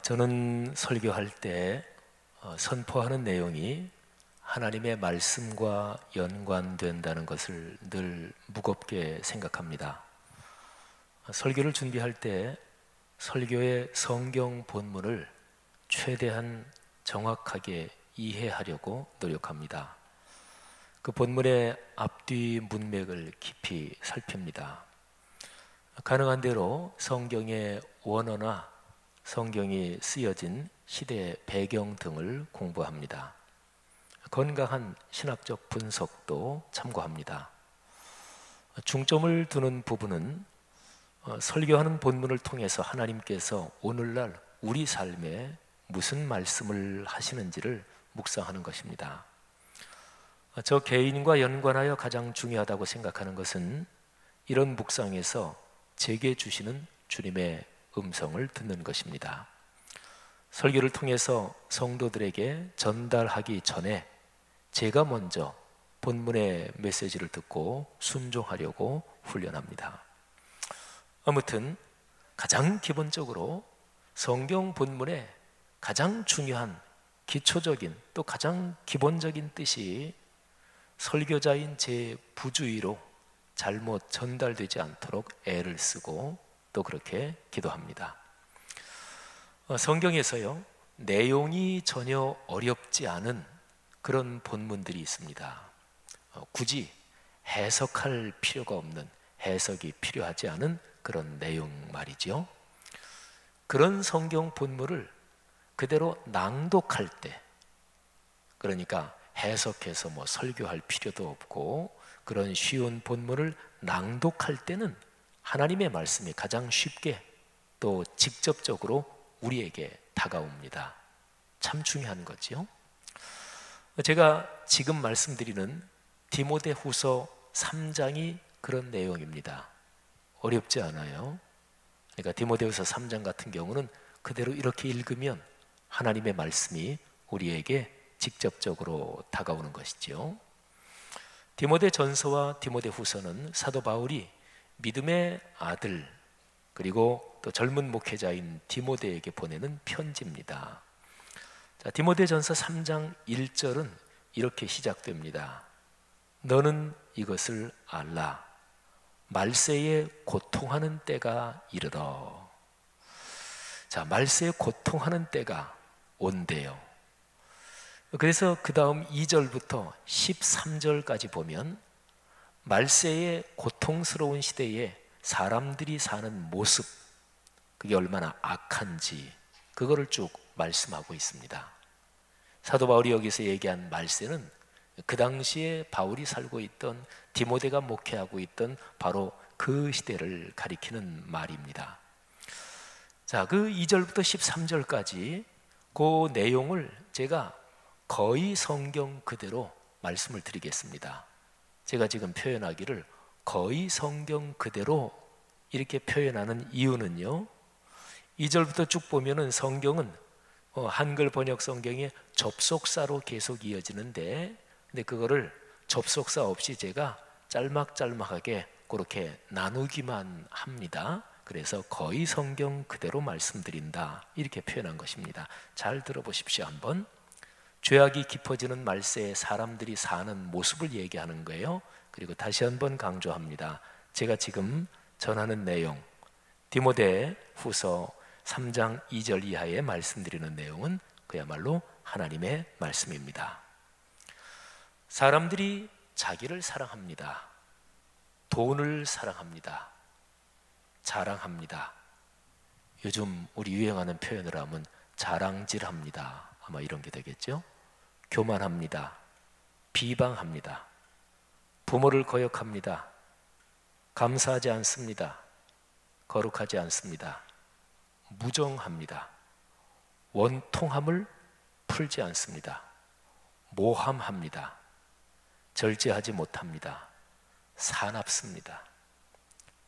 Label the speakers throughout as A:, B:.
A: 저는 설교할 때 선포하는 내용이 하나님의 말씀과 연관된다는 것을 늘 무겁게 생각합니다. 설교를 준비할 때 설교의 성경 본문을 최대한 정확하게 이해하려고 노력합니다. 그 본문의 앞뒤 문맥을 깊이 살핍니다. 가능한 대로 성경의 원어나 성경이 쓰여진 시대 배경 등을 공부합니다. 건강한 신학적 분석도 참고합니다. 중점을 두는 부분은 설교하는 본문을 통해서 하나님께서 오늘날 우리 삶에 무슨 말씀을 하시는지를 묵상하는 것입니다. 저 개인과 연관하여 가장 중요하다고 생각하는 것은 이런 묵상에서 제게 주시는 주님의 음성을 듣는 것입니다. 설교를 통해서 성도들에게 전달하기 전에 제가 먼저 본문의 메시지를 듣고 순종하려고 훈련합니다. 아무튼 가장 기본적으로 성경 본문의 가장 중요한 기초적인 또 가장 기본적인 뜻이 설교자인 제 부주의로 잘못 전달되지 않도록 애를 쓰고 또 그렇게 기도합니다. 성경에서요, 내용이 전혀 어렵지 않은 그런 본문들이 있습니다. 굳이 해석할 필요가 없는, 해석이 필요하지 않은 그런 내용 말이죠. 그런 성경 본문을 그대로 낭독할 때, 그러니까 해석해서 설교할 필요도 없고 그런 쉬운 본문을 낭독할 때는 하나님의 말씀이 가장 쉽게 또 직접적으로 우리에게 다가옵니다. 참 중요한 거지요. 제가 지금 말씀드리는 디모데후서 3장이 그런 내용입니다. 어렵지 않아요. 그러니까 디모데후서 3장 같은 경우는 그대로 이렇게 읽으면 하나님의 말씀이 우리에게 직접적으로 다가오는 것이지요. 디모데전서와 디모데후서는 사도 바울이 믿음의 아들 그리고 또 젊은 목회자인 디모데에게 보내는 편지입니다. 자, 디모데전서 3장 1절은 이렇게 시작됩니다. 너는 이것을 알라. 말세에 고통하는 때가 이르러. 자, 말세에 고통하는 때가 온대요. 그래서 그 다음 2절부터 13절까지 보면 말세의 고통스러운 시대에 사람들이 사는 모습, 그게 얼마나 악한지 그거를 쭉 말씀하고 있습니다. 사도 바울이 여기서 얘기한 말세는 그 당시에 바울이 살고 있던, 디모데가 목회하고 있던 바로 그 시대를 가리키는 말입니다. 자, 그 2절부터 13절까지 그 내용을 제가 거의 성경 그대로 말씀을 드리겠습니다. 제가 지금 표현하기를 거의 성경 그대로 이렇게 표현하는 이유는요, 2절부터 쭉 보면은 성경은 한글 번역 성경의 접속사로 계속 이어지는데, 근데 그거를 접속사 없이 제가 짤막짤막하게 그렇게 나누기만 합니다. 그래서 거의 성경 그대로 말씀드린다, 이렇게 표현한 것입니다. 잘 들어보십시오. 한번. 죄악이 깊어지는 말세에 사람들이 사는 모습을 얘기하는 거예요. 그리고 다시 한번 강조합니다. 제가 지금 전하는 내용, 디모데 후서 3장 2절 이하에 말씀드리는 내용은 그야말로 하나님의 말씀입니다. 사람들이 자기를 사랑합니다. 돈을 사랑합니다. 자랑합니다. 요즘 우리 유행하는 표현을 하면 자랑질합니다. 아마 이런 게 되겠죠. 교만합니다. 비방합니다. 부모를 거역합니다. 감사하지 않습니다. 거룩하지 않습니다. 무정합니다. 원통함을 풀지 않습니다. 모함합니다. 절제하지 못합니다. 사납습니다.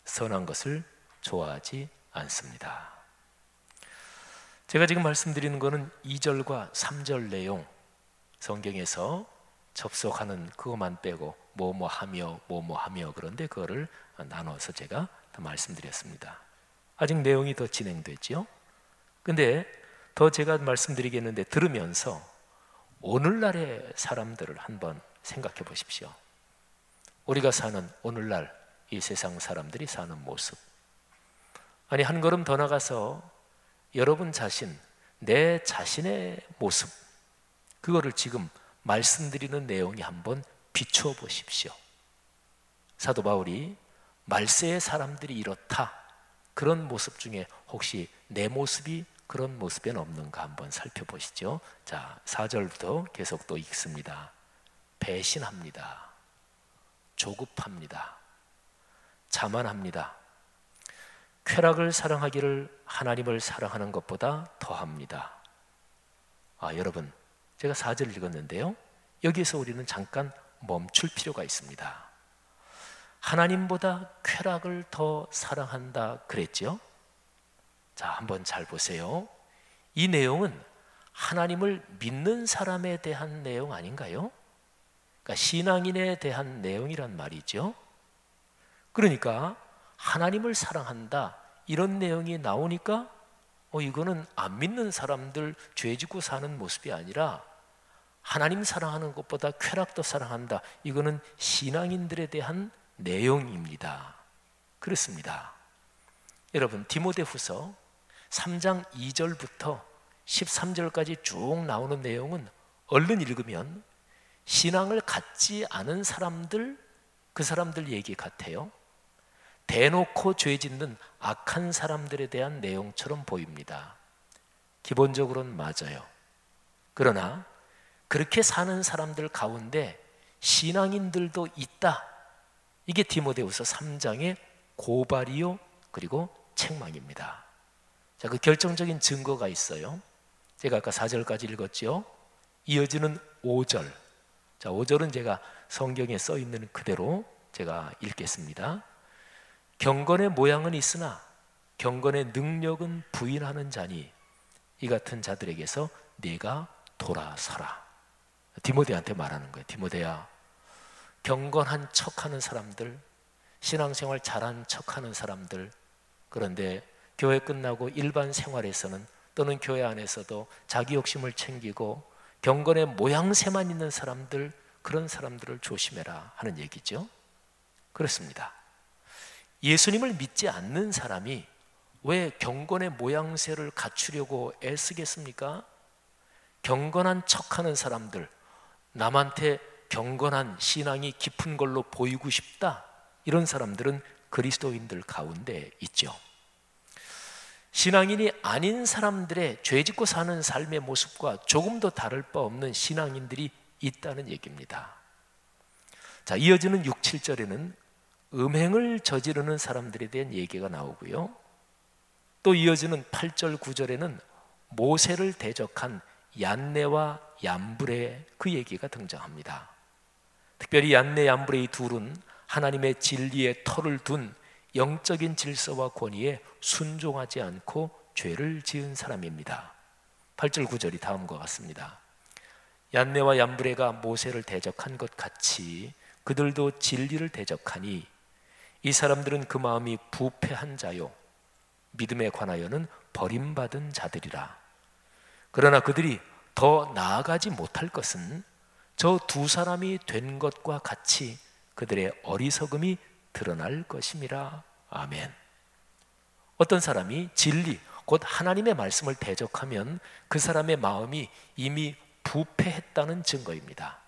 A: 선한 것을 좋아하지 않습니다. 제가 지금 말씀드리는 것은 2절과 3절 내용, 성경에서 접속하는 그것만 빼고 뭐뭐하며 그런데 그거를 나눠서 제가 다 말씀드렸습니다. 아직 내용이 더 진행되지요. 근데 더 제가 말씀드리겠는데 들으면서 오늘날의 사람들을 한번 생각해 보십시오. 우리가 사는 오늘날 이 세상 사람들이 사는 모습, 아니 한 걸음 더 나가서 여러분 자신, 내 자신의 모습, 그거를 지금 말씀드리는 내용이 한번 비추어 보십시오. 사도 바울이 말세의 사람들이 이렇다, 그런 모습 중에 혹시 내 모습이 그런 모습엔 없는가 한번 살펴보시죠. 자, 4절부터 계속 또 읽습니다. 배신합니다. 조급합니다. 자만합니다. 쾌락을 사랑하기를 하나님을 사랑하는 것보다 더합니다. 여러분, 제가 4절 읽었는데요, 여기에서 우리는 잠깐 멈출 필요가 있습니다. 하나님보다 쾌락을 더 사랑한다 그랬죠? 자, 한번 잘 보세요. 이 내용은 하나님을 믿는 사람에 대한 내용 아닌가요? 그러니까 신앙인에 대한 내용이란 말이죠. 그러니까 하나님을 사랑한다, 이런 내용이 나오니까 이거는 안 믿는 사람들 죄 짓고 사는 모습이 아니라 하나님 사랑하는 것보다 쾌락도 사랑한다, 이거는 신앙인들에 대한 내용입니다. 그렇습니다. 여러분, 디모데후서 3장 2절부터 13절까지 쭉 나오는 내용은 얼른 읽으면 신앙을 갖지 않은 사람들, 그 사람들 얘기 같아요. 대놓고 죄 짓는 악한 사람들에 대한 내용처럼 보입니다. 기본적으로는 맞아요. 그러나 그렇게 사는 사람들 가운데 신앙인들도 있다, 이게 디모데후서 3장의 고발이요 그리고 책망입니다. 자, 그 결정적인 증거가 있어요. 제가 아까 4절까지 읽었죠. 이어지는 5절. 자, 5절은 제가 성경에 써 있는 그대로 제가 읽겠습니다. 경건의 모양은 있으나 경건의 능력은 부인하는 자니 이 같은 자들에게서 네가 돌아서라. 디모데한테 말하는 거예요. 디모데야, 경건한 척하는 사람들, 신앙생활 잘한 척하는 사람들, 그런데 교회 끝나고 일반 생활에서는 또는 교회 안에서도 자기 욕심을 챙기고 경건의 모양새만 있는 사람들, 그런 사람들을 조심해라 하는 얘기죠. 그렇습니다. 예수님을 믿지 않는 사람이 왜 경건의 모양새를 갖추려고 애쓰겠습니까? 경건한 척하는 사람들, 남한테 경건한 신앙이 깊은 걸로 보이고 싶다, 이런 사람들은 그리스도인들 가운데 있죠. 신앙인이 아닌 사람들의 죄짓고 사는 삶의 모습과 조금도 다를 바 없는 신앙인들이 있다는 얘기입니다. 자, 이어지는 6, 7절에는 음행을 저지르는 사람들에 대한 얘기가 나오고요, 또 이어지는 8절, 9절에는 모세를 대적한 얀네와 얀브레, 그 얘기가 등장합니다. 특별히 얀네, 얀브레 이 둘은 하나님의 진리에 털을 둔 영적인 질서와 권위에 순종하지 않고 죄를 지은 사람입니다. 8절 9절이 다음과 같습니다. 얀네와 얀브레가 모세를 대적한 것 같이 그들도 진리를 대적하니 이 사람들은 그 마음이 부패한 자요 믿음에 관하여는 버림받은 자들이라. 그러나 그들이 더 나아가지 못할 것은 저 두 사람이 된 것과 같이 그들의 어리석음이 드러날 것임이라. 아멘. 어떤 사람이 진리, 곧 하나님의 말씀을 대적하면 그 사람의 마음이 이미 부패했다는 증거입니다.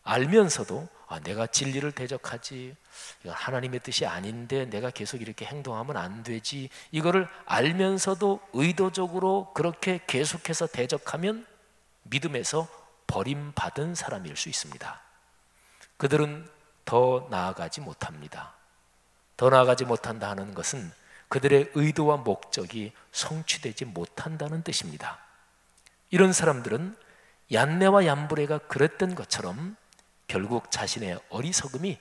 A: 알면서도 내가 진리를 대적하지, 이건 하나님의 뜻이 아닌데 내가 계속 이렇게 행동하면 안 되지, 이거를 알면서도 의도적으로 그렇게 계속해서 대적하면 믿음에서 버림받은 사람일 수 있습니다. 그들은 더 나아가지 못합니다. 더 나아가지 못한다 하는 것은 그들의 의도와 목적이 성취되지 못한다는 뜻입니다. 이런 사람들은 얀네와 얀브레가 그랬던 것처럼 결국 자신의 어리석음이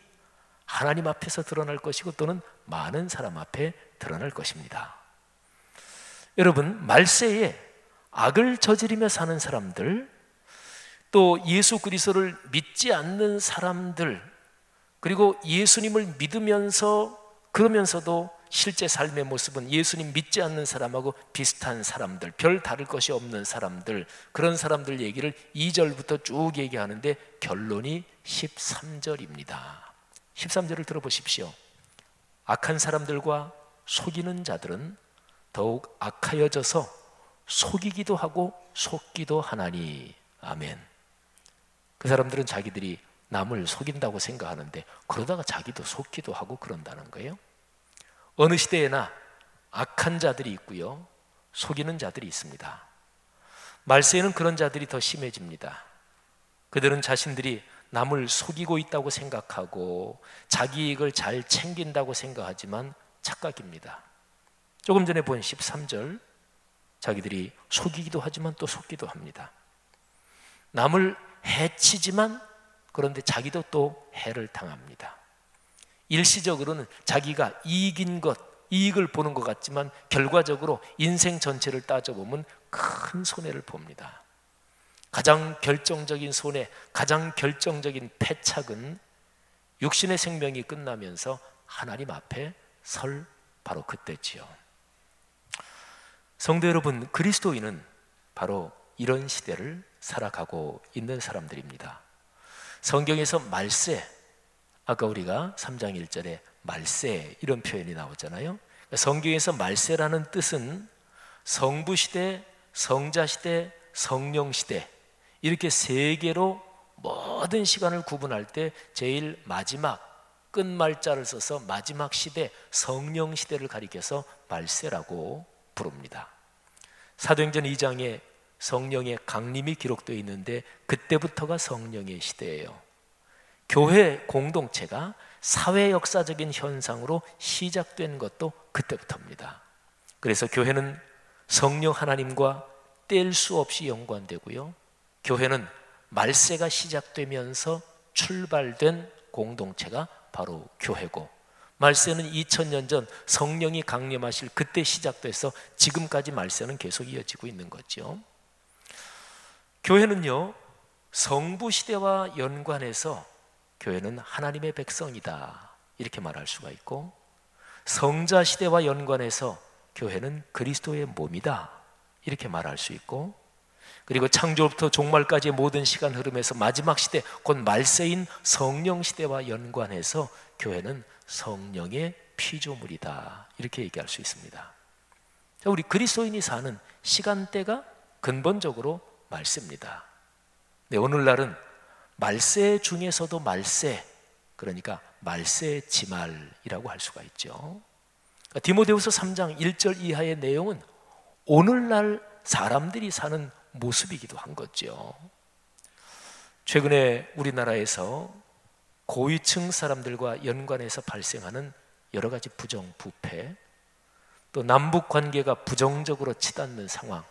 A: 하나님 앞에서 드러날 것이고 또는 많은 사람 앞에 드러날 것입니다. 여러분, 말세에 악을 저지르며 사는 사람들, 또 예수 그리스도를 믿지 않는 사람들, 그리고 예수님을 믿으면서 그러면서도 실제 삶의 모습은 예수님 믿지 않는 사람하고 비슷한 사람들, 별 다를 것이 없는 사람들, 그런 사람들 얘기를 2절부터 쭉 얘기하는데 결론이 13절입니다. 13절을 들어보십시오. 악한 사람들과 속이는 자들은 더욱 악하여져서 속이기도 하고 속기도 하나니. 아멘. 그 사람들은 자기들이 남을 속인다고 생각하는데 그러다가 자기도 속기도 하고 그런다는 거예요. 어느 시대에나 악한 자들이 있고요, 속이는 자들이 있습니다. 말세에는 그런 자들이 더 심해집니다. 그들은 자신들이 남을 속이고 있다고 생각하고 자기 이익을 잘 챙긴다고 생각하지만 착각입니다. 조금 전에 본 13절, 자기들이 속이기도 하지만 또 속기도 합니다. 남을 해치지만 그런데 자기도 또 해를 당합니다. 일시적으로는 자기가 이익을 보는 것 같지만 결과적으로 인생 전체를 따져보면 큰 손해를 봅니다. 가장 결정적인 손해, 가장 결정적인 패착은 육신의 생명이 끝나면서 하나님 앞에 설 바로 그때지요. 성도 여러분, 그리스도인은 바로 이런 시대를 살아가고 있는 사람들입니다. 성경에서 말세, 아까 우리가 3장 1절에 말세 이런 표현이 나오잖아요. 성경에서 말세라는 뜻은 성부시대, 성자시대, 성령시대, 이렇게 세 개로 모든 시간을 구분할 때 제일 마지막 끝말자를 써서 마지막 시대, 성령시대를 가리켜서 말세라고 부릅니다. 사도행전 2장에 성령의 강림이 기록되어 있는데 그때부터가 성령의 시대예요. 교회 공동체가 사회 역사적인 현상으로 시작된 것도 그때부터입니다. 그래서 교회는 성령 하나님과 뗄 수 없이 연관되고요, 교회는 말세가 시작되면서 출발된 공동체가 바로 교회고, 말세는 2000년 전 성령이 강림하실 그때 시작돼서 지금까지 말세는 계속 이어지고 있는 거죠. 교회는요, 성부시대와 연관해서 교회는 하나님의 백성이다 이렇게 말할 수가 있고, 성자시대와 연관해서 교회는 그리스도의 몸이다 이렇게 말할 수 있고, 그리고 창조부터 종말까지의 모든 시간 흐름에서 마지막 시대, 곧 말세인 성령시대와 연관해서 교회는 성령의 피조물이다 이렇게 얘기할 수 있습니다. 자, 우리 그리스도인이 사는 시간대가 근본적으로 말세입니다. 네, 오늘날은 말세 중에서도 말세, 그러니까 말세 지말이라고 할 수가 있죠. 디모데후서 3장 1절 이하의 내용은 오늘날 사람들이 사는 모습이기도 한 거죠. 최근에 우리나라에서 고위층 사람들과 연관해서 발생하는 여러 가지 부정, 부패, 또 남북 관계가 부정적으로 치닫는 상황,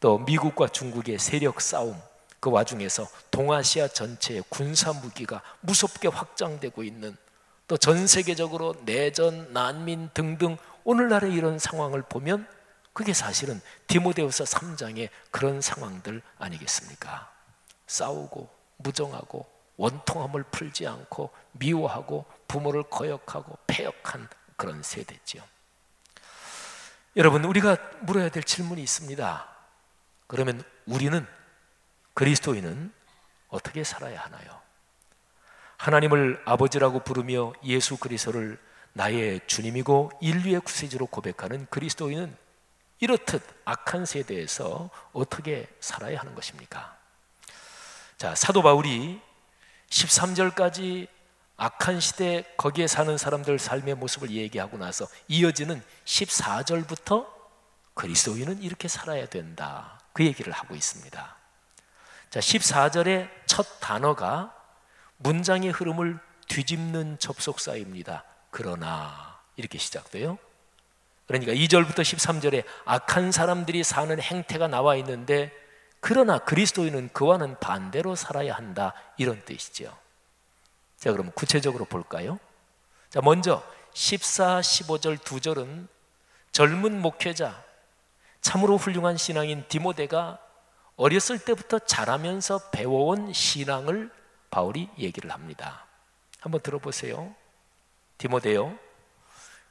A: 또 미국과 중국의 세력 싸움, 그 와중에서 동아시아 전체의 군사 무기가 무섭게 확장되고 있는, 또 전 세계적으로 내전, 난민 등등 오늘날의 이런 상황을 보면 그게 사실은 디모데후서 3장의 그런 상황들 아니겠습니까? 싸우고 무정하고 원통함을 풀지 않고 미워하고 부모를 거역하고 패역한 그런 세대지요. 여러분, 우리가 물어야 될 질문이 있습니다. 그러면 우리는, 그리스도인은 어떻게 살아야 하나요? 하나님을 아버지라고 부르며 예수 그리스도를 나의 주님이고 인류의 구세주로 고백하는 그리스도인은 이렇듯 악한 세대에서 어떻게 살아야 하는 것입니까? 자, 사도 바울이 13절까지 악한 시대 거기에 사는 사람들 삶의 모습을 얘기하고 나서 이어지는 14절부터 그리스도인은 이렇게 살아야 된다, 그 얘기를 하고 있습니다. 자, 14절의 첫 단어가 문장의 흐름을 뒤집는 접속사입니다. 그러나 이렇게 시작돼요. 그러니까 2절부터 13절에 악한 사람들이 사는 행태가 나와 있는데, 그러나 그리스도인은 그와는 반대로 살아야 한다, 이런 뜻이죠. 자, 그럼 구체적으로 볼까요? 자, 먼저 14, 15절 두 절은 젊은 목회자, 참으로 훌륭한 신앙인 디모데가 어렸을 때부터 자라면서 배워온 신앙을 바울이 얘기를 합니다. 한번 들어보세요. 디모데요,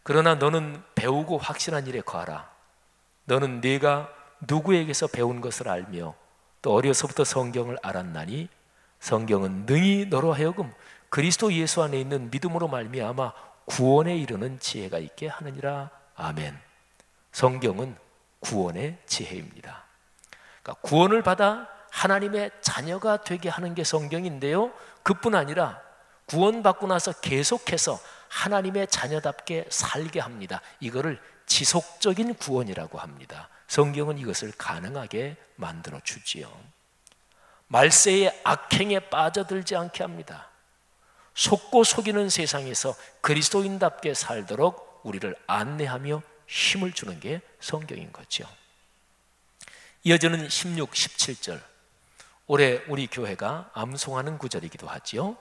A: 그러나 너는 배우고 확신한 일에 거하라. 너는 네가 누구에게서 배운 것을 알며 또 어려서부터 성경을 알았나니 성경은 능히 너로 하여금 그리스도 예수 안에 있는 믿음으로 말미암아 구원에 이르는 지혜가 있게 하느니라. 아멘. 성경은 구원의 지혜입니다. 그러니까 구원을 받아 하나님의 자녀가 되게 하는 게 성경인데요, 그뿐 아니라 구원받고 나서 계속해서 하나님의 자녀답게 살게 합니다. 이거를 지속적인 구원이라고 합니다. 성경은 이것을 가능하게 만들어 주지요. 말세의 악행에 빠져들지 않게 합니다. 속고 속이는 세상에서 그리스도인답게 살도록 우리를 안내하며 힘을 주는 게 성경인 거죠. 이어지는 16, 17절, 올해 우리 교회가 암송하는 구절이기도 하지요.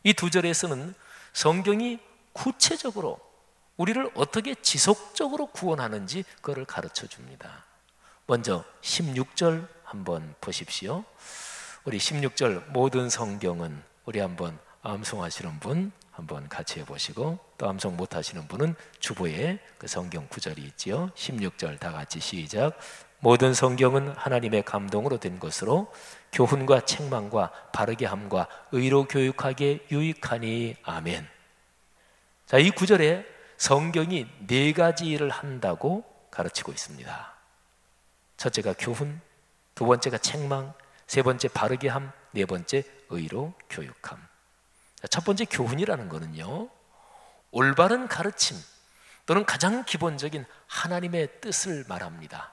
A: 이 두 절에서는 성경이 구체적으로 우리를 어떻게 지속적으로 구원하는지 그걸 가르쳐 줍니다. 먼저 16절 한번 보십시오. 우리 16절 모든 성경은, 우리 한번 암송하시는 분 한번 같이 해보시고, 또 암송 못하시는 분은 주보에 그 성경 구절이 있지요. 16절 다 같이 시작. 모든 성경은 하나님의 감동으로 된 것으로 교훈과 책망과 바르게 함과 의로 교육하기에 유익하니. 아멘. 자, 이 구절에 성경이 네 가지 일을 한다고 가르치고 있습니다. 첫째가 교훈, 두 번째가 책망, 세 번째 바르게 함, 네 번째 의로 교육함. 첫 번째 교훈이라는 것은요, 올바른 가르침 또는 가장 기본적인 하나님의 뜻을 말합니다.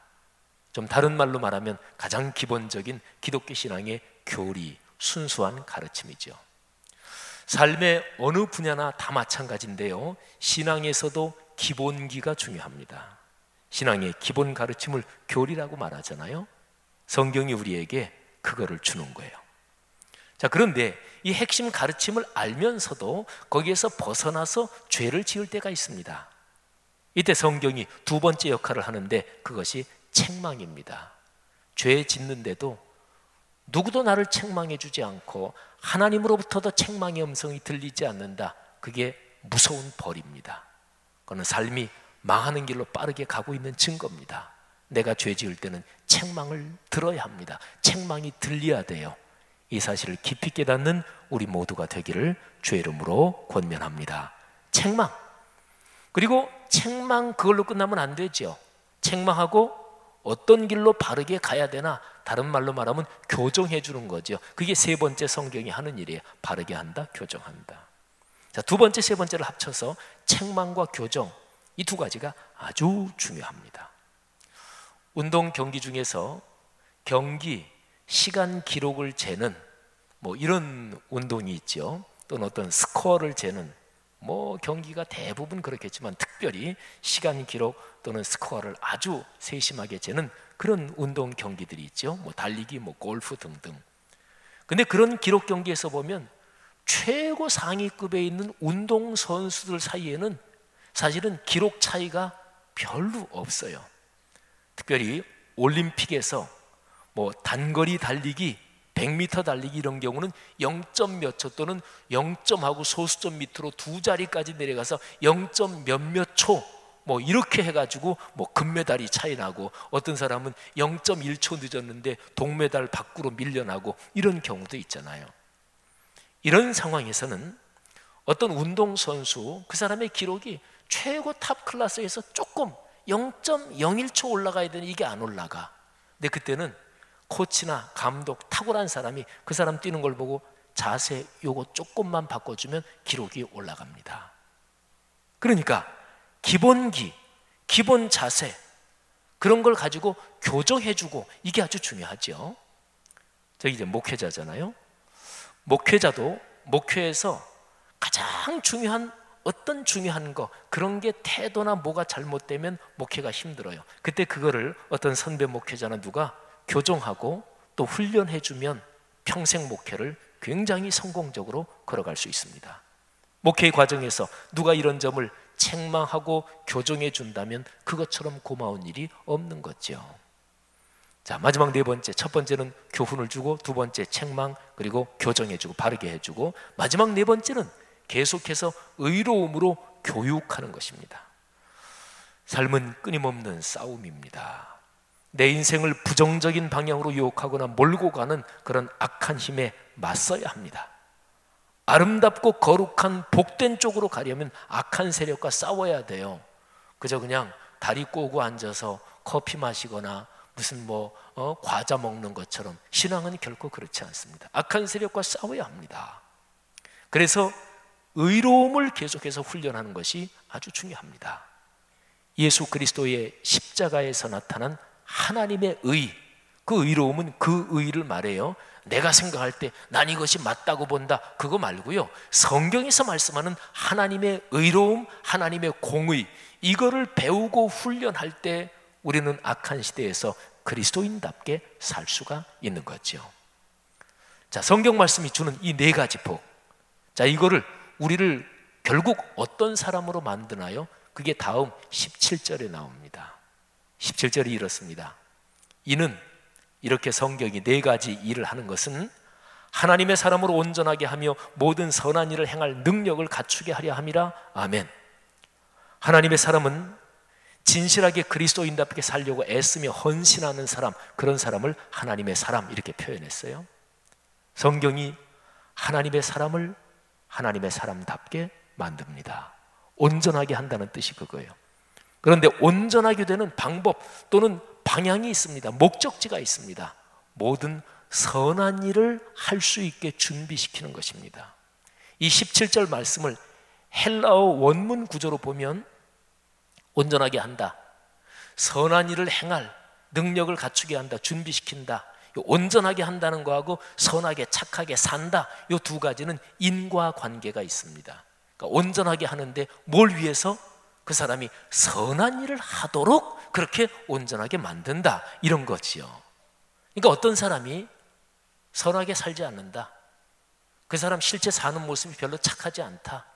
A: 좀 다른 말로 말하면 가장 기본적인 기독교 신앙의 교리, 순수한 가르침이죠. 삶의 어느 분야나 다 마찬가지인데요, 신앙에서도 기본기가 중요합니다. 신앙의 기본 가르침을 교리라고 말하잖아요. 성경이 우리에게 그거를 주는 거예요. 자, 그런데 이 핵심 가르침을 알면서도 거기에서 벗어나서 죄를 지을 때가 있습니다. 이때 성경이 두 번째 역할을 하는데 그것이 책망입니다. 죄 짓는데도 누구도 나를 책망해 주지 않고 하나님으로부터도 책망의 음성이 들리지 않는다. 그게 무서운 벌입니다. 그거는 삶이 망하는 길로 빠르게 가고 있는 증거입니다. 내가 죄 지을 때는 책망을 들어야 합니다. 책망이 들려야 돼요. 이 사실을 깊이 깨닫는 우리 모두가 되기를 주의 이름으로 권면합니다. 책망. 그리고 책망 그걸로 끝나면 안 되죠. 책망하고 어떤 길로 바르게 가야 되나, 다른 말로 말하면 교정해 주는 거죠. 그게 세 번째 성경이 하는 일이에요. 바르게 한다, 교정한다. 자, 두 번째, 세 번째를 합쳐서 책망과 교정, 이 두 가지가 아주 중요합니다. 운동 경기 중에서 경기 시간 기록을 재는 뭐 이런 운동이 있죠. 또는 어떤 스코어를 재는 경기가 대부분 그렇겠지만 특별히 시간 기록 또는 스코어를 아주 세심하게 재는 그런 운동 경기들이 있죠. 달리기, 골프 등등. 근데 그런 기록 경기에서 보면 최고 상위급에 있는 운동 선수들 사이에는 사실은 기록 차이가 별로 없어요. 특별히 올림픽에서 단거리 달리기, 100m 달리기 이런 경우는 0점 몇 초 또는 0점하고 소수점 밑으로 두 자리까지 내려가서 0점 몇몇 초 이렇게 해가지고 금메달이 차이 나고, 어떤 사람은 0.1초 늦었는데 동메달 밖으로 밀려나고 이런 경우도 있잖아요. 이런 상황에서는 어떤 운동선수, 그 사람의 기록이 최고 탑 클래스에서 조금 0.01초 올라가야 되는 이게 안 올라가. 근데 그때는 코치나 감독, 탁월한 사람이 그 사람 뛰는 걸 보고 자세 요거 조금만 바꿔주면 기록이 올라갑니다. 그러니까 기본기, 기본 자세 그런 걸 가지고 교정해주고, 이게 아주 중요하죠. 저기 이제 목회자잖아요. 목회자도 목회에서 가장 중요한 어떤 중요한 거, 그런 게 태도나 뭐가 잘못되면 목회가 힘들어요. 그때 그거를 어떤 선배 목회자나 누가 교정하고 또 훈련해주면 평생 목회를 굉장히 성공적으로 걸어갈 수 있습니다. 목회 과정에서 누가 이런 점을 책망하고 교정해 준다면 그것처럼 고마운 일이 없는 거죠. 자, 마지막 네 번째, 첫 번째는 교훈을 주고, 두 번째 책망, 그리고 교정해 주고 바르게 해주고, 마지막 네 번째는 계속해서 의로움으로 교육하는 것입니다. 삶은 끊임없는 싸움입니다. 내 인생을 부정적인 방향으로 유혹하거나 몰고 가는 그런 악한 힘에 맞서야 합니다. 아름답고 거룩한 복된 쪽으로 가려면 악한 세력과 싸워야 돼요. 그저 그냥 다리 꼬고 앉아서 커피 마시거나 무슨 과자 먹는 것처럼 신앙은 결코 그렇지 않습니다. 악한 세력과 싸워야 합니다. 그래서 의로움을 계속해서 훈련하는 것이 아주 중요합니다. 예수 그리스도의 십자가에서 나타난 하나님의 의, 그 의로움은 그 의를 말해요. 내가 생각할 때 난 이것이 맞다고 본다, 그거 말고요, 성경에서 말씀하는 하나님의 의로움, 하나님의 공의, 이거를 배우고 훈련할 때 우리는 악한 시대에서 그리스도인답게 살 수가 있는 거죠. 자, 성경 말씀이 주는 이 네 가지 복, 자, 이거를 우리를 결국 어떤 사람으로 만드나요? 그게 다음 17절에 나옵니다. 17절이 이렇습니다. 이는, 이렇게 성경이 네 가지 일을 하는 것은 하나님의 사람으로 온전하게 하며 모든 선한 일을 행할 능력을 갖추게 하려 함이라. 아멘. 하나님의 사람은 진실하게 그리스도인답게 살려고 애쓰며 헌신하는 사람, 그런 사람을 하나님의 사람 이렇게 표현했어요. 성경이 하나님의 사람을 하나님의 사람답게 만듭니다. 온전하게 한다는 뜻이 그거예요. 그런데 온전하게 되는 방법 또는 방향이 있습니다. 목적지가 있습니다. 모든 선한 일을 할 수 있게 준비시키는 것입니다. 이 17절 말씀을 헬라어 원문 구조로 보면 온전하게 한다, 선한 일을 행할 능력을 갖추게 한다, 준비시킨다, 온전하게 한다는 거하고 선하게 착하게 산다, 이 두 가지는 인과관계가 있습니다. 그러니까 온전하게 하는데 뭘 위해서? 그 사람이 선한 일을 하도록 그렇게 온전하게 만든다, 이런 거지요. 그러니까 어떤 사람이 선하게 살지 않는다, 그 사람 실제 사는 모습이 별로 착하지 않다,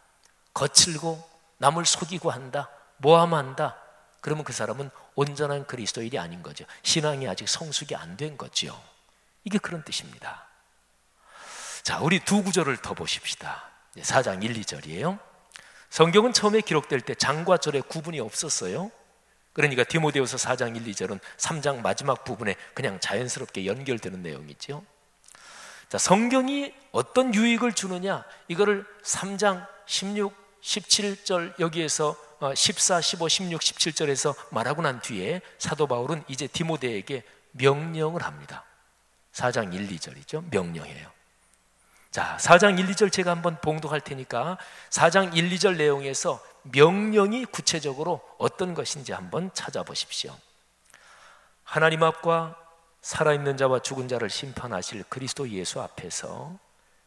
A: 거칠고 남을 속이고 한다, 모함한다, 그러면 그 사람은 온전한 그리스도인이 아닌 거죠. 신앙이 아직 성숙이 안 된 거죠. 이게 그런 뜻입니다. 자, 우리 두 구절을 더 보십시다. 4장 1, 2절이에요. 성경은 처음에 기록될 때 장과 절의 구분이 없었어요. 그러니까 디모데후서 4장 1, 2절은 3장 마지막 부분에 그냥 자연스럽게 연결되는 내용이죠. 자, 성경이 어떤 유익을 주느냐, 이거를 3장 16, 17절 여기에서 14, 15, 16, 17절에서 말하고 난 뒤에 사도 바울은 이제 디모데에게 명령을 합니다. 4장 1, 2절이죠. 명령해요. 자, 4장 1, 2절 제가 한번 봉독할 테니까 4장 1, 2절 내용에서 명령이 구체적으로 어떤 것인지 한번 찾아보십시오. 하나님 앞과 살아있는 자와 죽은 자를 심판하실 그리스도 예수 앞에서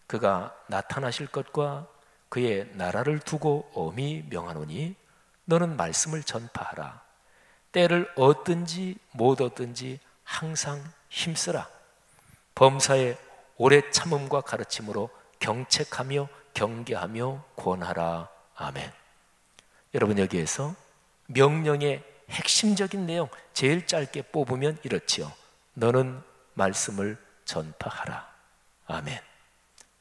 A: 그가 나타나실 것과 그의 나라를 두고 엄히 명하노니 너는 말씀을 전파하라. 때를 얻든지 못 얻든지 항상 힘쓰라. 범사에 오래 참음과 가르침으로 경책하며 경계하며 권하라. 아멘. 여러분, 여기에서 명령의 핵심적인 내용 제일 짧게 뽑으면 이렇지요. 너는 말씀을 전파하라. 아멘.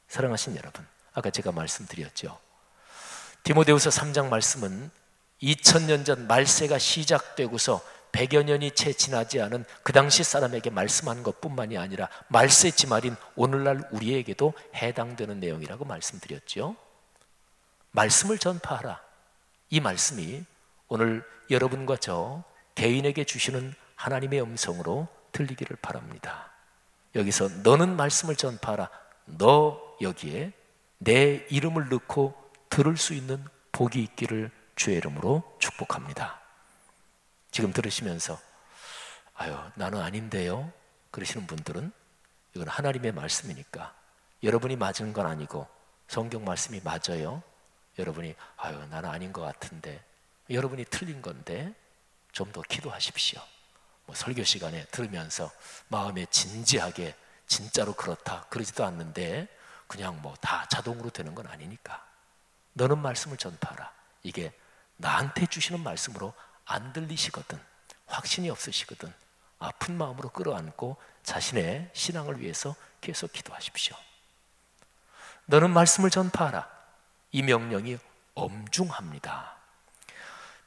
A: 사랑하신 여러분, 아까 제가 말씀드렸죠. 디모데후서 3장 말씀은 2000년 전 말세가 시작되고서 100여 년이 채 지나지 않은 그 당시 사람에게 말씀한 것뿐만이 아니라 말세 지말인 오늘날 우리에게도 해당되는 내용이라고 말씀드렸죠. 말씀을 전파하라. 이 말씀이 오늘 여러분과 저 개인에게 주시는 하나님의 음성으로 들리기를 바랍니다. 여기서 너는 말씀을 전파하라. 너 여기에 내 이름을 넣고 들을 수 있는 복이 있기를 주의 이름으로 축복합니다. 지금 들으시면서 아유, 나는 아닌데요, 그러시는 분들은 이건 하나님의 말씀이니까 여러분이 맞은 건 아니고 성경 말씀이 맞아요. 여러분이 아유, 나는 아닌 것 같은데, 여러분이 틀린 건데 좀 더 기도하십시오. 설교 시간에 들으면서 마음에 진지하게 진짜로 그렇다 그러지도 않는데 그냥 다 자동으로 되는 건 아니니까 너는 말씀을 전파하라. 이게 나한테 주시는 말씀으로 안 들리시거든, 확신이 없으시거든, 아픈 마음으로 끌어안고 자신의 신앙을 위해서 계속 기도하십시오. 너는 말씀을 전파하라. 이 명령이 엄중합니다.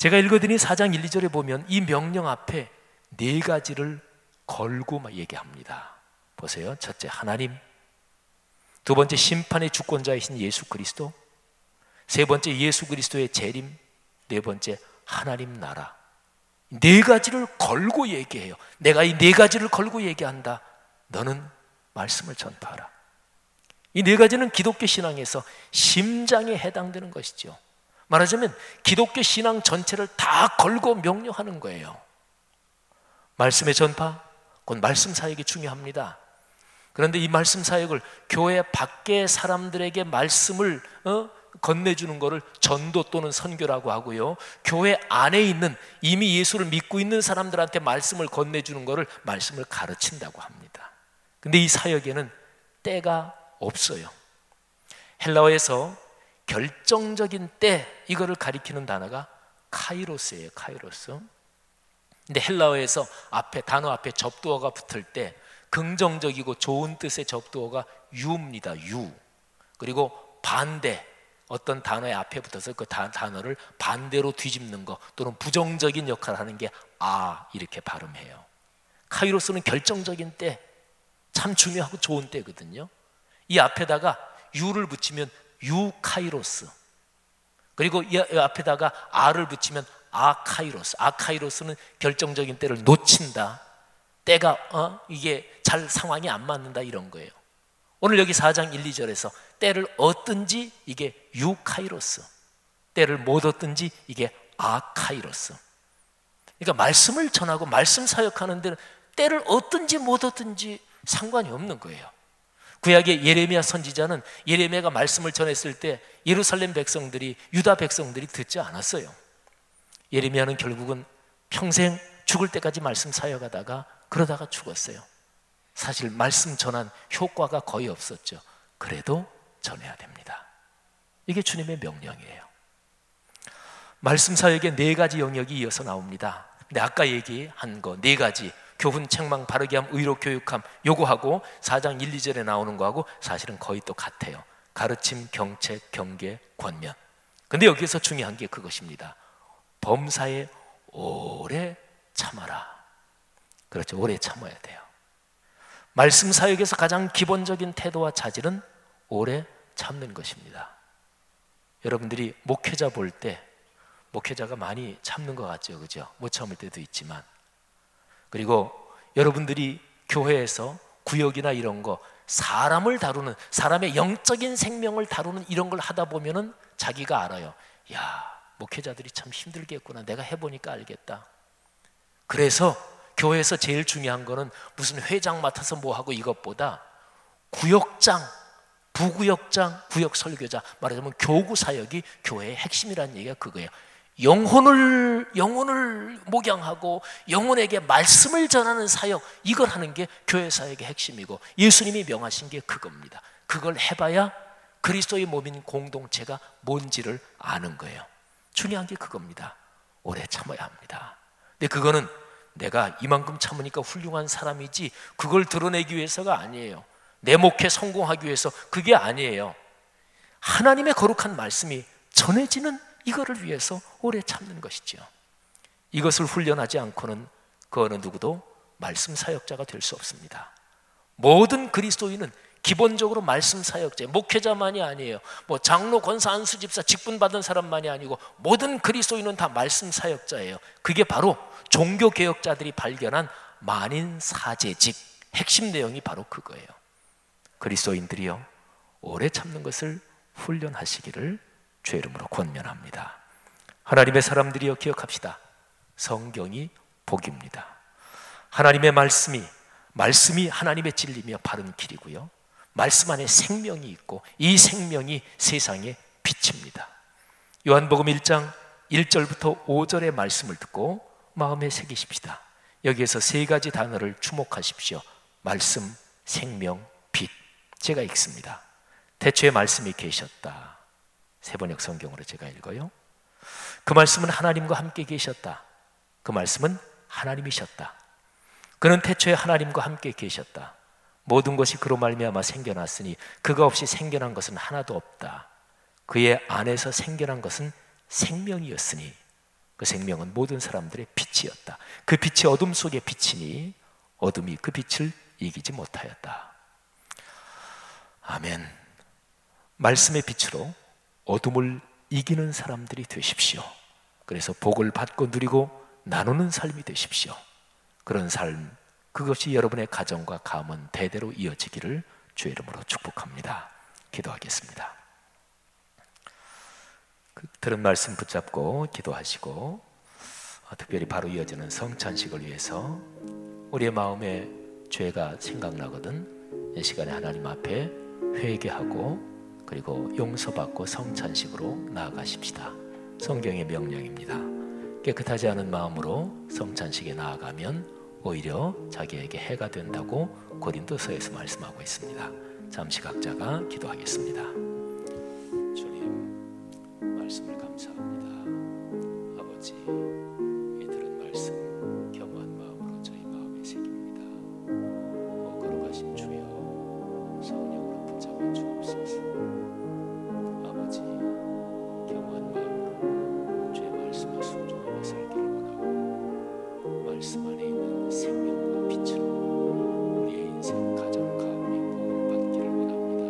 A: 제가 읽어드린 4장 1, 2절에 보면 이 명령 앞에 네 가지를 걸고 막 얘기합니다. 보세요. 첫째, 하나님. 두 번째, 심판의 주권자이신 예수 그리스도. 세 번째, 예수 그리스도의 재림. 네 번째, 하나님 나라. 네 가지를 걸고 얘기해요. 내가 이 네 가지를 걸고 얘기한다. 너는 말씀을 전파하라. 이 네 가지는 기독교 신앙에서 심장에 해당되는 것이죠. 말하자면 기독교 신앙 전체를 다 걸고 명령하는 거예요. 말씀의 전파, 곧 말씀 사역이 중요합니다. 그런데 이 말씀 사역을 교회 밖의 사람들에게 말씀을 건네주는 것을 전도 또는 선교라고 하고요, 교회 안에 있는 이미 예수를 믿고 있는 사람들한테 말씀을 건네주는 것을 말씀을 가르친다고 합니다. 근데 이 사역에는 때가 없어요. 헬라어에서 결정적인 때, 이거를 가리키는 단어가 카이로스예요. 카이로스. 근데 헬라어에서 단어 앞에 접두어가 붙을 때 긍정적이고 좋은 뜻의 접두어가 유입니다. 유. 그리고 반대, 어떤 단어의 앞에 붙어서 그 단어를 반대로 뒤집는 거 또는 부정적인 역할을 하는 게 이렇게 발음해요. 카이로스는 결정적인 때, 참 중요하고 좋은 때거든요. 이 앞에다가 유를 붙이면 유카이로스, 그리고 이 앞에다가 아를 붙이면 아카이로스. 아카이로스는 결정적인 때를 놓친다. 때가 이게 잘 상황이 안 맞는다, 이런 거예요. 오늘 여기 4장 1, 2절에서 때를 얻든지 이게 유카이로스, 때를 못 얻든지 이게 아카이로스. 그러니까 말씀을 전하고 말씀 사역하는 데는 때를 얻든지 못 얻든지 상관이 없는 거예요. 구약의 예레미야 선지자는 예레미야가 말씀을 전했을 때 예루살렘 백성들이, 유다 백성들이 듣지 않았어요. 예레미야는 결국은 평생 죽을 때까지 말씀 사역하다가 그러다가 죽었어요. 사실 말씀 전한 효과가 거의 없었죠. 그래도 전해야 됩니다. 이게 주님의 명령이에요. 말씀 사역의 네 가지 영역이 이어서 나옵니다. 근데 아까 얘기한 거 네 가지, 교훈, 책망, 바르게 함, 의로 교육함, 요거하고 4장 1, 2절에 나오는 거하고 사실은 거의 또 같아요. 가르침, 경책, 경계, 권면. 근데 여기서 중요한 게 그것입니다. 범사에 오래 참아라. 그렇죠. 오래 참아야 돼요. 말씀 사역에서 가장 기본적인 태도와 자질은 오래 참는 것입니다. 여러분들이 목회자 볼 때 목회자가 많이 참는 것 같죠, 그죠? 못 참을 때도 있지만, 그리고 여러분들이 교회에서 구역이나 이런 거, 사람을 다루는, 사람의 영적인 생명을 다루는 이런 걸 하다 보면은 자기가 알아요. 야, 목회자들이 참 힘들겠구나. 내가 해보니까 알겠다. 그래서 교회에서 제일 중요한 거는 무슨 회장 맡아서 뭐 하고 이것보다 구역장, 부구역장, 구역 설교자, 말하자면 교구 사역이 교회의 핵심이라는 얘기가 그거예요. 영혼을 목양하고 영혼에게 말씀을 전하는 사역, 이걸 하는 게 교회 사역의 핵심이고 예수님이 명하신 게 그겁니다. 그걸 해봐야 그리스도의 몸인 공동체가 뭔지를 아는 거예요. 중요한 게 그겁니다. 오래 참아야 합니다. 근데 그거는 내가 이만큼 참으니까 훌륭한 사람이지, 그걸 드러내기 위해서가 아니에요. 내 목회 성공하기 위해서, 그게 아니에요. 하나님의 거룩한 말씀이 전해지는 이거를 위해서 오래 참는 것이죠. 이것을 훈련하지 않고는 그 어느 누구도 말씀 사역자가 될 수 없습니다. 모든 그리스도인은 기본적으로 말씀 사역자, 목회자만이 아니에요. 뭐 장로, 권사, 안수, 집사 직분 받은 사람만이 아니고 모든 그리스도인은 다 말씀 사역자예요. 그게 바로 종교 개혁자들이 발견한 만인 사제직 핵심 내용이 바로 그거예요. 그리스도인들이요, 오래 참는 것을 훈련하시기를 주의 이름으로 권면합니다. 하나님의 사람들이여, 기억합시다. 성경이 복입니다. 하나님의 말씀이 하나님의 진리며 바른 길이고요, 말씀 안에 생명이 있고 이 생명이 세상의 빛입니다. 요한복음 1장 1절부터 5절의 말씀을 듣고 마음에 새기십시다. 여기에서 세 가지 단어를 주목하십시오. 말씀, 생명, 빛. 제가 읽습니다. 태초에 말씀이 계셨다. 세번역 성경으로 제가 읽어요. 그 말씀은 하나님과 함께 계셨다. 그 말씀은 하나님이셨다. 그는 태초에 하나님과 함께 계셨다. 모든 것이 그로 말미암아 생겨났으니 그가 없이 생겨난 것은 하나도 없다. 그의 안에서 생겨난 것은 생명이었으니 그 생명은 모든 사람들의 빛이었다. 그 빛이 어둠 속에 비치니 어둠이 그 빛을 이기지 못하였다. 아멘. 말씀의 빛으로 어둠을 이기는 사람들이 되십시오. 그래서 복을 받고 누리고 나누는 삶이 되십시오. 그런 삶, 그것이 여러분의 가정과 가문 대대로 이어지기를 주의 이름으로 축복합니다. 기도하겠습니다. 들은 말씀 붙잡고 기도하시고, 특별히 바로 이어지는 성찬식을 위해서 우리의 마음에 죄가 생각나거든 이 시간에 하나님 앞에 회개하고 그리고 용서받고 성찬식으로 나아가십시다. 성경의 명령입니다. 깨끗하지 않은 마음으로 성찬식에 나아가면 오히려 자기에게 해가 된다고 고린도서에서 말씀하고 있습니다. 잠시 각자가 기도하겠습니다. 주님, 말씀을 감사합니다. 아버지, 이 들은 말씀 겸허한 마음으로 저희 마음에 새깁니다. 거룩하신 주여, 성령으로 붙잡아 주옵소서. 아버지, 겸허한 마음으로 주의 말씀에 순종하며 살기를 원하고 말씀 안에 있는 생명과 빛으로 우리의 인생, 가정, 가문이 복을 받기를 원합니다.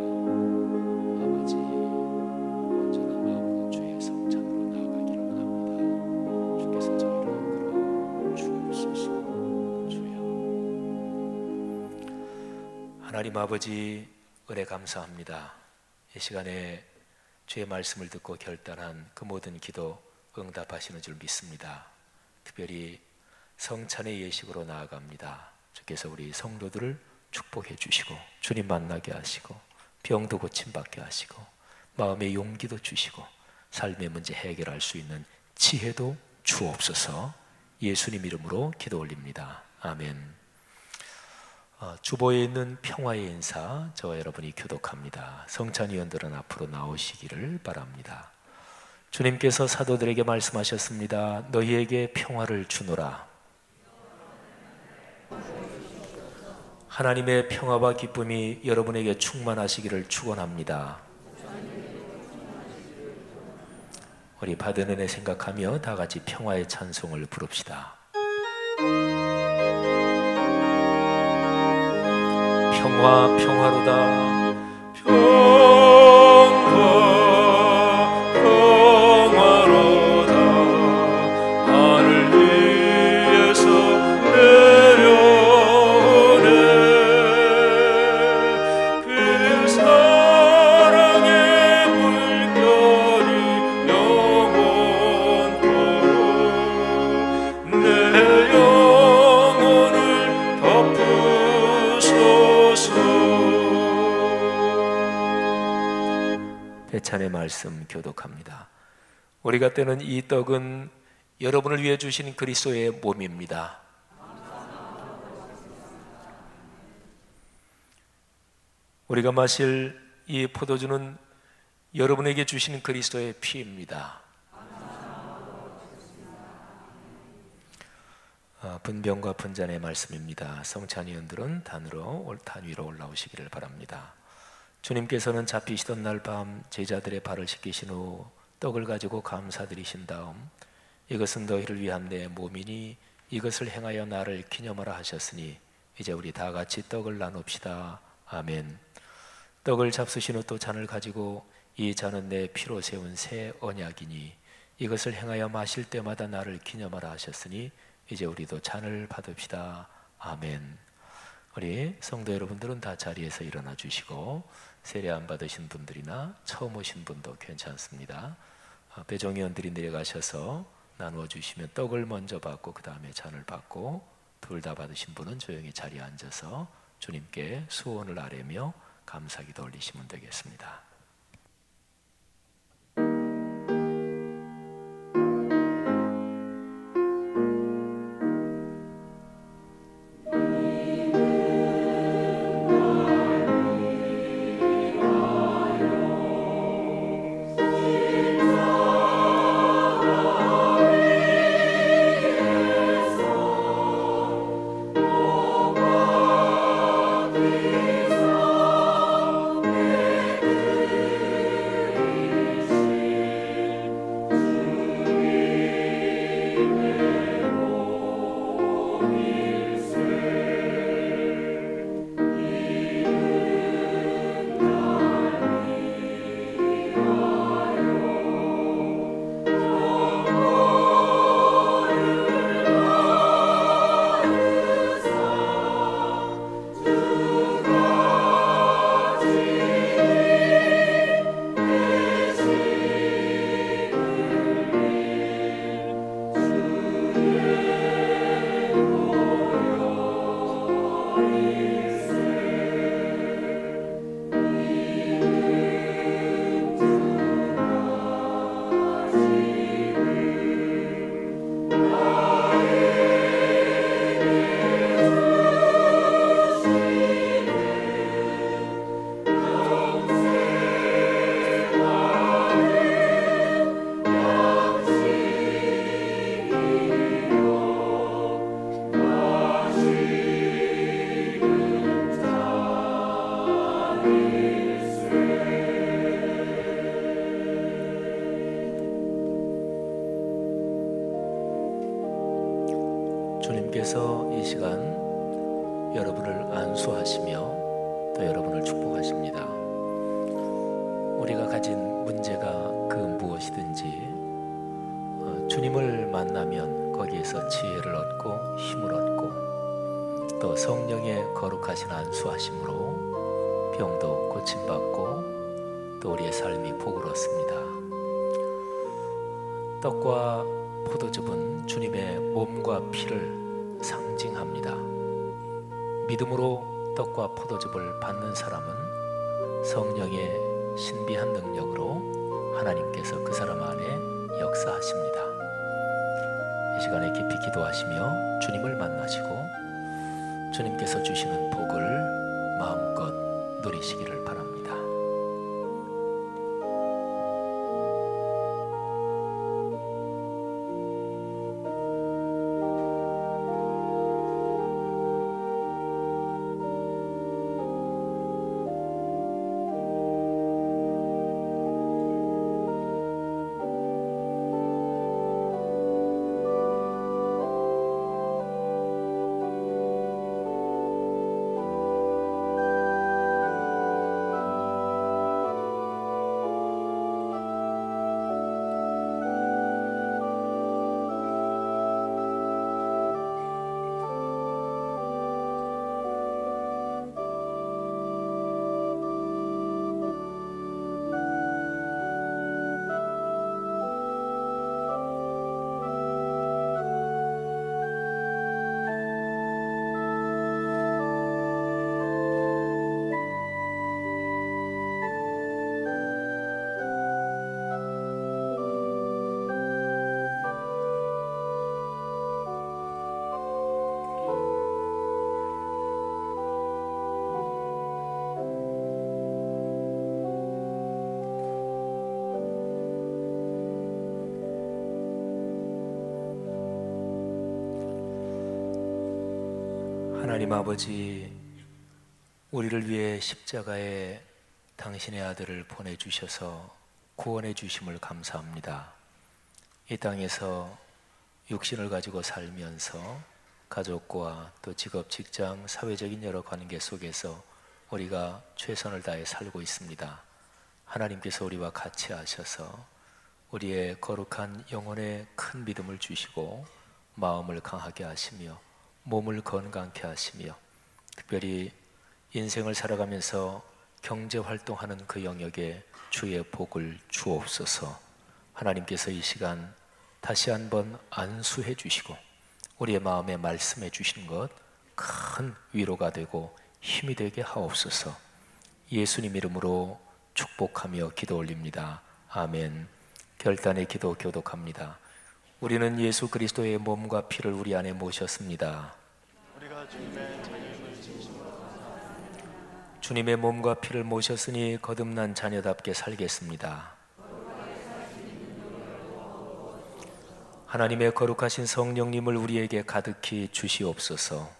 A: 아버지, 온전한 마음으로 주의 성찬으로 나아가기를 원합니다. 주께서 저희를 이끌어 주옵소서. 주여. 하나님 아버지, 은혜 감사합니다. 이 시간에 주의 말씀을 듣고 결단한 그 모든 기도 응답하시는 줄 믿습니다. 특별히 성찬의 예식으로 나아갑니다. 주께서 우리 성도들을 축복해 주시고 주님 만나게 하시고 병도 고침받게 하시고 마음의 용기도 주시고 삶의 문제 해결할 수 있는 지혜도 주옵소서. 예수님 이름으로 기도 올립니다. 아멘. 주보에 있는 평화의 인사 저와 여러분이 교독합니다. 성찬위원들은 앞으로 나오시기를 바랍니다. 주님께서 사도들에게 말씀하셨습니다. 너희에게 평화를 주노라. 하나님의 평화와 기쁨이 여러분에게 충만하시기를 축원합니다. 우리 받은 은혜 생각하며 다 같이 평화의 찬송을 부릅시다. 평화 평화로다. 평화로다. 하늘 위에서 내려오네. 그 사랑의 물결이 영원토록 내 영혼을 덮으소서. 대찬의 말씀 교독합니다. 우리가 떼는 이 떡은 여러분을 위해 주신 그리스도의 몸입니다. 우리가 마실 이 포도주는 여러분에게 주신 그리스도의 피입니다. 분병과 분잔의 말씀입니다. 성찬위원들은 단 위로 올라오시기를 바랍니다. 주님께서는 잡히시던 날 밤 제자들의 발을 씻기신 후 떡을 가지고 감사드리신 다음 이것은 너희를 위한 내 몸이니 이것을 행하여 나를 기념하라 하셨으니 이제 우리 다 같이 떡을 나눕시다. 아멘. 떡을 잡수신 후 또 잔을 가지고 이 잔은 내 피로 세운 새 언약이니 이것을 행하여 마실 때마다 나를 기념하라 하셨으니 이제 우리도 잔을 받읍시다. 아멘. 우리 성도 여러분들은 다 자리에서 일어나 주시고 세례 안 받으신 분들이나 처음 오신 분도 괜찮습니다. 배종위원들이 내려가셔서 나누어 주시면 떡을 먼저 받고 그 다음에 잔을 받고 둘 다 받으신 분은 조용히 자리에 앉아서 주님께 수원을 아뢰며 감사기도 올리시면 되겠습니다. 주님께서 이 시간 여러분을 안수하시며 또 여러분을 축복하십니다. 우리가 가진 문제가 그 무엇이든지 주님을 만나면 거기에서 지혜를 얻고 힘을 얻고 또 성령의 거룩하신 안수하심으로 병도 고침받고 또 우리의 삶이 복을 얻습니다. 떡과 포도즙은 주님의 몸과 피를 상징합니다. 믿음으로 떡과 포도즙을 받는 사람은 성령의 신비한 능력으로 하나님께서 그 사람 안에 역사하십니다. 이 시간에 깊이 기도하시며 주님을 만나시고 주님께서 주시는 복을 마음껏 누리시기를 바랍니다. 하나님 아버지, 우리를 위해 십자가에 당신의 아들을 보내주셔서 구원해 주심을 감사합니다. 이 땅에서 육신을 가지고 살면서 가족과 또 직업, 직장, 사회적인 여러 관계 속에서 우리가 최선을 다해 살고 있습니다. 하나님께서 우리와 같이 하셔서 우리의 거룩한 영혼에 큰 믿음을 주시고 마음을 강하게 하시며 몸을 건강케 하시며 특별히 인생을 살아가면서 경제활동하는 그 영역에 주의 복을 주옵소서. 하나님께서 이 시간 다시 한번 안수해 주시고 우리의 마음에 말씀해 주시는 것 큰 위로가 되고 힘이 되게 하옵소서. 예수님 이름으로 축복하며 기도 올립니다. 아멘. 결단의 기도 교독합니다. 우리는 예수 그리스도의 몸과 피를 우리 안에 모셨습니다.
B: 우리가 주님의 자녀임을 진심으로 감사합니다.
A: 주님의 몸과 피를 모셨으니 거듭난 자녀답게 살겠습니다. 하나님의 거룩하신 성령님을 우리에게 가득히 주시옵소서.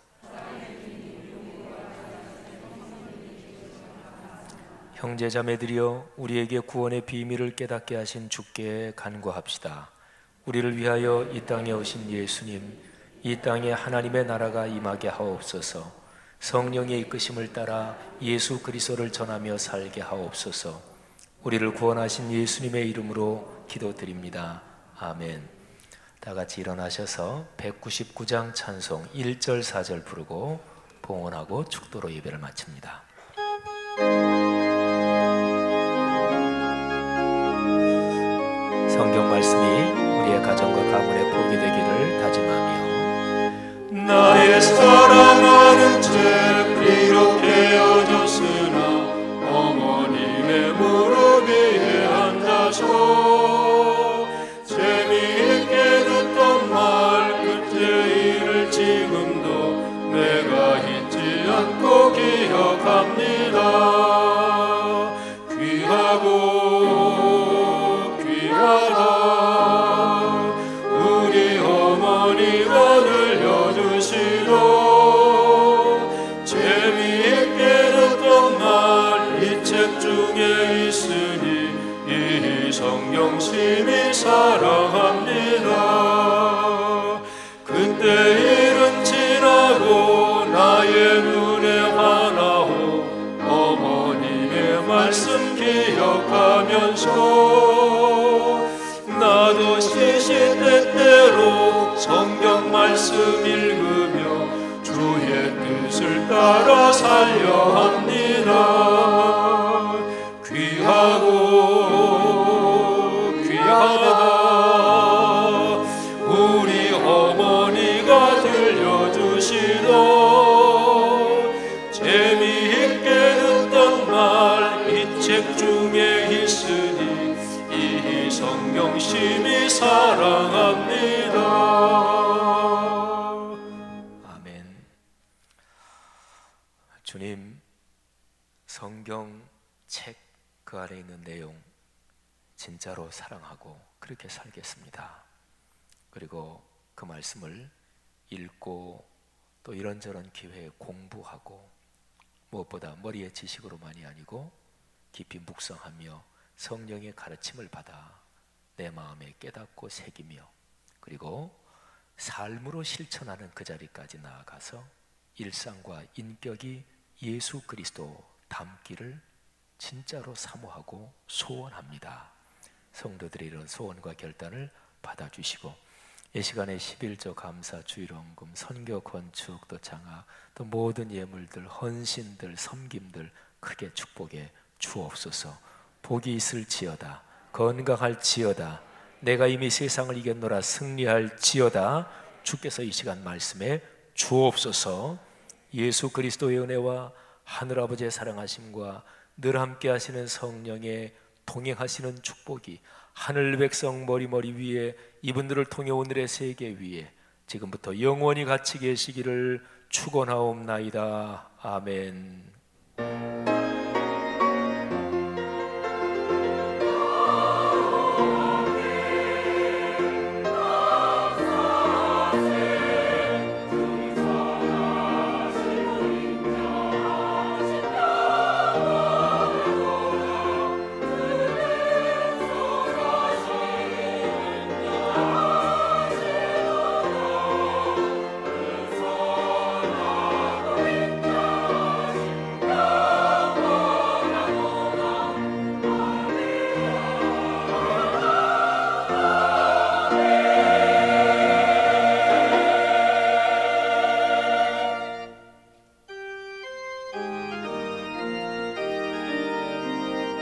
A: 형제자매들이여, 우리에게 구원의 비밀을 깨닫게 하신 주께 간구합시다. 우리를 위하여 이 땅에 오신 예수님, 이 땅에 하나님의 나라가 임하게 하옵소서. 성령의 이끄심을 따라 예수 그리스도를 전하며 살게 하옵소서. 우리를 구원하신 예수님의 이름으로 기도드립니다. 아멘. 다 같이 일어나셔서 199장 찬송 1절 4절 부르고 봉헌하고 축도로 예배를 마칩니다. 성경 말씀이 우리의 가정과 가문의 복이 되기를 다짐하며
B: 나의 사랑하는 채 비록 헤어졌으나 어머님의 무릎 위에 앉아서 재미있게 듣던 말 그때의 일을 지금도 내가 잊지 않고 기억합니다. 귀하고 귀하다 우리 따라 살려 합니다. 귀하고 귀하다 우리 어머니가 들려주시던 재미있게 듣던 말 이 책 중에 있으니 이 성경 심히 사랑합니다.
A: 아멘. 주님, 성경 책 그 안에 있는 내용 진짜로 사랑하고 그렇게 살겠습니다. 그리고 그 말씀을 읽고 또 이런저런 기회에 공부하고 무엇보다 머리의 지식으로만이 아니고 깊이 묵상하며 성령의 가르침을 받아 내 마음에 깨닫고 새기며 그리고 삶으로 실천하는 그 자리까지 나아가서 일상과 인격이 예수 그리스도 닮기를 진짜로 사모하고 소원합니다. 성도들의 이런 소원과 결단을 받아주시고 이 시간에 11조 감사 주일원금 선교 건축 또 장학 또 모든 예물들 헌신들 섬김들 크게 축복해 주옵소서. 복이 있을지어다 건강할지어다 내가 이미 세상을 이겼노라 승리할지어다. 주께서 이 시간 말씀에 주옵소서. 예수 그리스도의 은혜와 하늘아버지의 사랑하심과 늘 함께 하시는 성령의 동행하시는 축복이 하늘 백성 머리 위에 이분들을 통해 오늘의 세계 위에 지금부터 영원히 같이 계시기를 축원하옵나이다. 아멘.